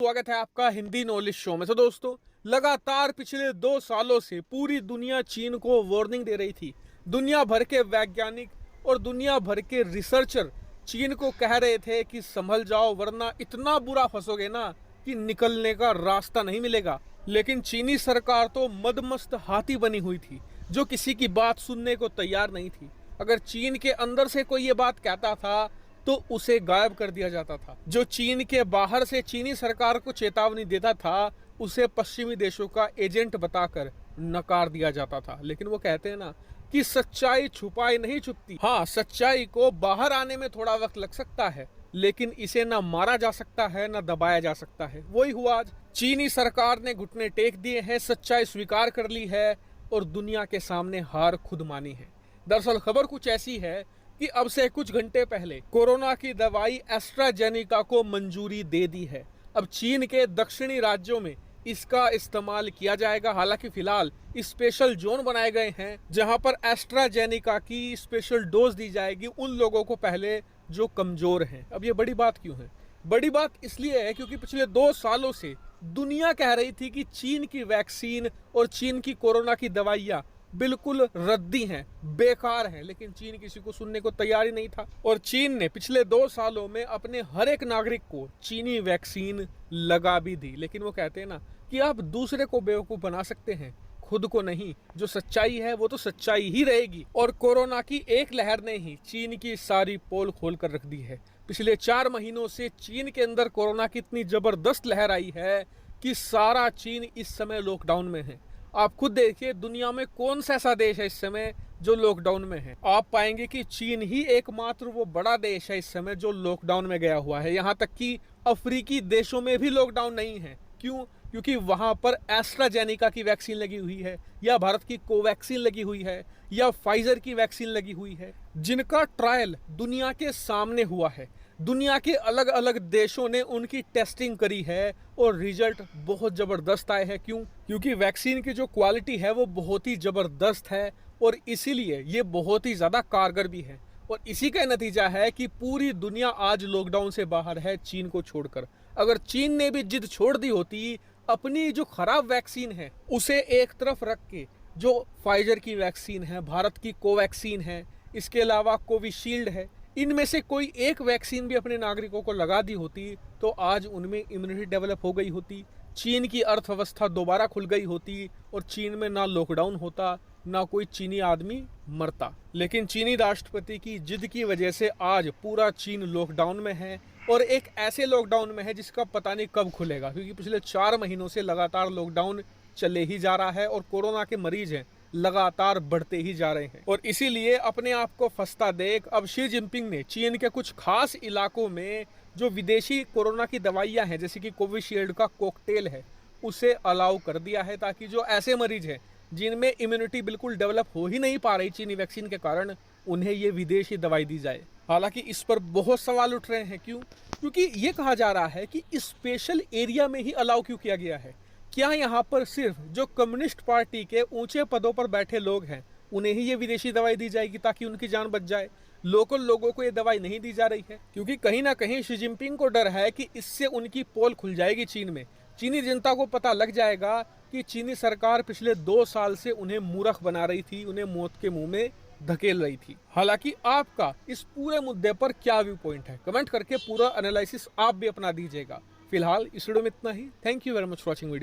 स्वागत है आपका हिंदी नॉलेज शो में। तो दोस्तों, लगातार पिछले 2 सालों से पूरी दुनिया चीन को वार्निंग दे रही थी। दुनिया भर के वैज्ञानिक और दुनिया भर के रिसर्चर चीन को कह रहे थे कि संभल जाओ, वरना इतना बुरा फंसोगे ना कि निकलने का रास्ता नहीं मिलेगा। लेकिन चीनी सरकार तो मदमस्त हाथी बनी हुई थी, जो किसी की बात सुनने को तैयार नहीं थी। अगर चीन के अंदर से कोई ये बात कहता था तो उसे गायब कर दिया जाता था। जो चीन के बाहर से चीनी सरकार को चेतावनी देता था, उसे पश्चिमी देशों का एजेंट बताकर नकार दिया जाता था। लेकिन वो कहते हैं ना कि सच्चाई छुपाई नहीं छुपती। हाँ, सच्चाई को बाहर आने में थोड़ा वक्त लग सकता है, लेकिन इसे ना मारा जा सकता है ना दबाया जा सकता है। वही हुआ आज। चीनी सरकार ने घुटने टेक दिए हैं, सच्चाई स्वीकार कर ली है और दुनिया के सामने हार खुद मानी है। दरअसल खबर कुछ ऐसी है कि अब से कुछ घंटे पहले कोरोना की दवाई एस्ट्राजेनेका को मंजूरी दे दी है। अब चीन के दक्षिणी राज्यों में इसका इस्तेमाल किया जाएगा। हालांकि फिलहाल स्पेशल जोन बनाए गए हैं जहां पर एस्ट्राजेनेका की स्पेशल डोज दी जाएगी उन लोगों को पहले जो कमजोर हैं। अब ये बड़ी बात क्यों है? बड़ी बात इसलिए है क्योंकि पिछले 2 सालों से दुनिया कह रही थी कि चीन की वैक्सीन और चीन की कोरोना की दवाइयां बिल्कुल रद्दी हैं, बेकार हैं। लेकिन चीन किसी को सुनने को तैयार ही नहीं था और चीन ने पिछले 2 सालों में अपने हर एक नागरिक को चीनी वैक्सीन लगा भी दी। लेकिन वो कहते हैं ना कि आप दूसरे को बेवकूफ बना सकते हैं, खुद को नहीं। जो सच्चाई है वो तो सच्चाई ही रहेगी। और कोरोना की एक लहर ने ही चीन की सारी पोल खोल कर रख दी है। पिछले 4 महीनों से चीन के अंदर कोरोना की इतनी जबरदस्त लहर आई है कि सारा चीन इस समय लॉकडाउन में है। आप खुद देखिए, दुनिया में कौन सा ऐसा देश है इस समय जो लॉकडाउन में है? आप पाएंगे कि चीन ही एकमात्र वो बड़ा देश है इस समय जो लॉकडाउन में गया हुआ है। यहाँ तक कि अफ्रीकी देशों में भी लॉकडाउन नहीं है। क्यों? क्योंकि वहां पर एस्ट्राजेनेका की वैक्सीन लगी हुई है, या भारत की कोवैक्सीन लगी हुई है, या फाइजर की वैक्सीन लगी हुई है, जिनका ट्रायल दुनिया के सामने हुआ है। दुनिया के अलग अलग देशों ने उनकी टेस्टिंग करी है और रिजल्ट बहुत जबरदस्त आए हैं। क्यों? क्योंकि वैक्सीन की जो क्वालिटी है वो बहुत ही जबरदस्त है और इसीलिए ये बहुत ही ज्यादा कारगर भी है। और इसी का नतीजा है कि पूरी दुनिया आज लॉकडाउन से बाहर है, चीन को छोड़कर। अगर चीन ने भी जिद छोड़ दी होती, अपनी जो खराब वैक्सीन है उसे एक तरफ रख के जो फाइजर की वैक्सीन है, भारत की कोवैक्सीन है, इसके अलावा कोविशील्ड है, इनमें से कोई एक वैक्सीन भी अपने नागरिकों को लगा दी होती तो आज उनमें इम्यूनिटी डेवलप हो गई होती, चीन की अर्थव्यवस्था दोबारा खुल गई होती और चीन में ना लॉकडाउन होता, ना कोई चीनी आदमी मरता। लेकिन चीनी राष्ट्रपति की जिद की वजह से आज पूरा चीन लॉकडाउन में है और एक ऐसे लॉकडाउन में है जिसका पता नहीं कब खुलेगा। क्योंकि पिछले 4 महीनों से लगातार लॉकडाउन चले ही जा रहा है और कोरोना के मरीज हैं लगातार बढ़ते ही जा रहे हैं। और इसीलिए अपने आप को फंसता देख अब शी जिनपिंग ने चीन के कुछ खास इलाकों में जो विदेशी कोरोना की दवाइयां हैं, जैसे कि कोविशील्ड का कॉकटेल है, उसे अलाउ कर दिया है, ताकि जो ऐसे मरीज हैं जिनमें इम्यूनिटी बिल्कुल डेवलप हो ही नहीं पा रही चीनी वैक्सीन के कारण, उन्हें ये विदेशी दवाई दी जाए। हालांकि इस पर बहुत सवाल उठ रहे हैं। क्यों? क्योंकि ये कहा जा रहा है कि स्पेशल एरिया में ही अलाउ क्यों किया गया है? क्या यहाँ पर सिर्फ जो कम्युनिस्ट पार्टी के ऊंचे पदों पर बैठे लोग हैं उन्हें ही ये विदेशी दवाई दी जाएगी ताकि उनकी जान बच जाए? लोकल लोगों को ये दवाई नहीं दी जा रही है क्योंकि कहीं ना कहीं शी जिनपिंग को डर है कि इससे उनकी पोल खुल जाएगी चीन में। चीनी जनता को पता लग जाएगा कि चीनी सरकार पिछले 2 साल से उन्हें मूर्ख बना रही थी, उन्हें मौत के मुंह में धकेल रही थी। हालांकि आपका इस पूरे मुद्दे पर क्या व्यू पॉइंट है, कमेंट करके पूरा एनालिसिस आप भी अपना दीजिएगा। फिलहाल इस वीडियो में इतना ही। Thank you very much for watching video.